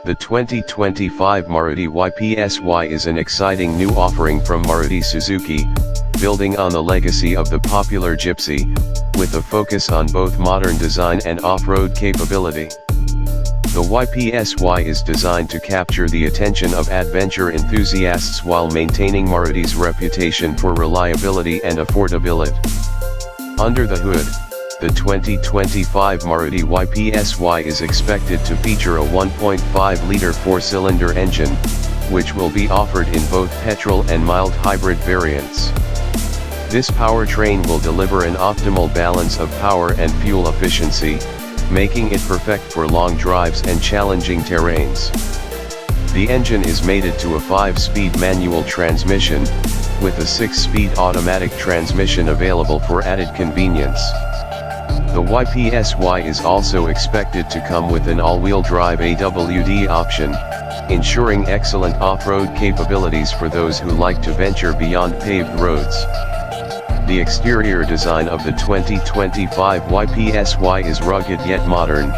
The 2025 Maruti Gypsy is an exciting new offering from Maruti Suzuki, building on the legacy of the popular Gypsy, with a focus on both modern design and off-road capability. The Gypsy is designed to capture the attention of adventure enthusiasts while maintaining Maruti's reputation for reliability and affordability. Under the hood, the 2025 Maruti Gypsy is expected to feature a 1.5-liter four-cylinder engine, which will be offered in both petrol and mild hybrid variants. This powertrain will deliver an optimal balance of power and fuel efficiency, making it perfect for long drives and challenging terrains. The engine is mated to a 5-speed manual transmission, with a 6-speed automatic transmission available for added convenience. The Gypsy is also expected to come with an all-wheel drive AWD option, ensuring excellent off-road capabilities for those who like to venture beyond paved roads. The exterior design of the 2025 Gypsy is rugged yet modern,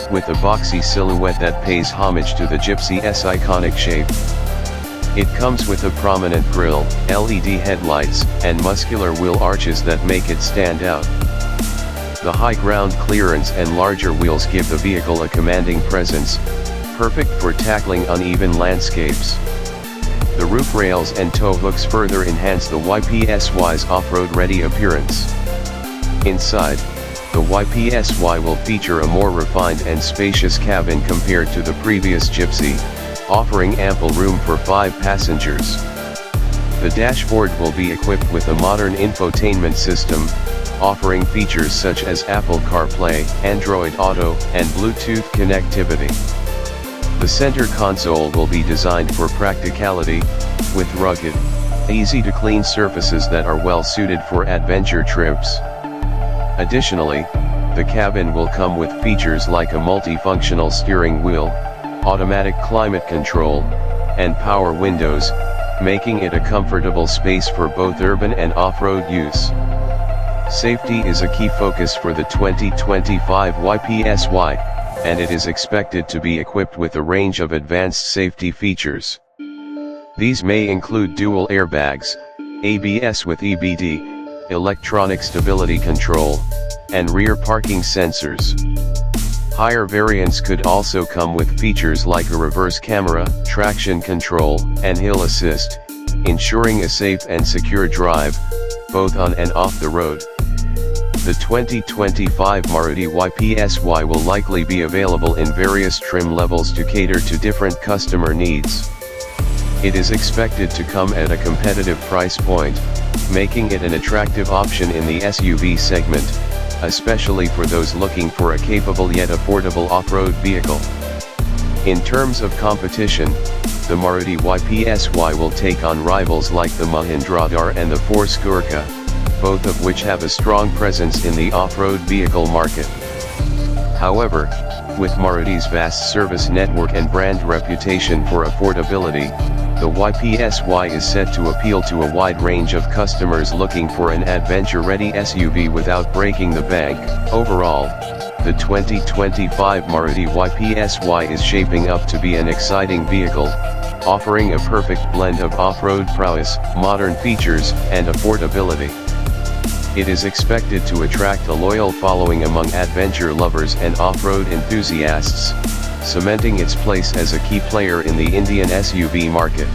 with a boxy silhouette that pays homage to the Gypsy's iconic shape. It comes with a prominent grille, LED headlights, and muscular wheel arches that make it stand out. The high ground clearance and larger wheels give the vehicle a commanding presence, perfect for tackling uneven landscapes. The roof rails and tow hooks further enhance the Gypsy's off-road ready appearance. Inside, the Gypsy will feature a more refined and spacious cabin compared to the previous Gypsy, offering ample room for 5 passengers. The dashboard will be equipped with a modern infotainment system, offering features such as Apple CarPlay, Android Auto, and Bluetooth connectivity. The center console will be designed for practicality, with rugged, easy-to-clean surfaces that are well suited for adventure trips. Additionally, the cabin will come with features like a multifunctional steering wheel, automatic climate control, and power windows, making it a comfortable space for both urban and off-road use. Safety is a key focus for the 2025 Gypsy, and it is expected to be equipped with a range of advanced safety features. These may include dual airbags, ABS with EBD, electronic stability control, and rear parking sensors. Higher variants could also come with features like a reverse camera, traction control, and hill assist, ensuring a safe and secure drive, both on and off the road. The 2025 Maruti Gypsy will likely be available in various trim levels to cater to different customer needs. It is expected to come at a competitive price point, making it an attractive option in the SUV segment, especially for those looking for a capable yet affordable off-road vehicle. In terms of competition, the Maruti Gypsy will take on rivals like the Mahindra Thar and the Gurkha, both of which have a strong presence in the off-road vehicle market. However, with Maruti's vast service network and brand reputation for affordability, the Gypsy is set to appeal to a wide range of customers looking for an adventure-ready SUV without breaking the bank. Overall, the 2025 Maruti Gypsy is shaping up to be an exciting vehicle, offering a perfect blend of off-road prowess, modern features, and affordability. It is expected to attract a loyal following among adventure lovers and off-road enthusiasts, cementing its place as a key player in the Indian SUV market.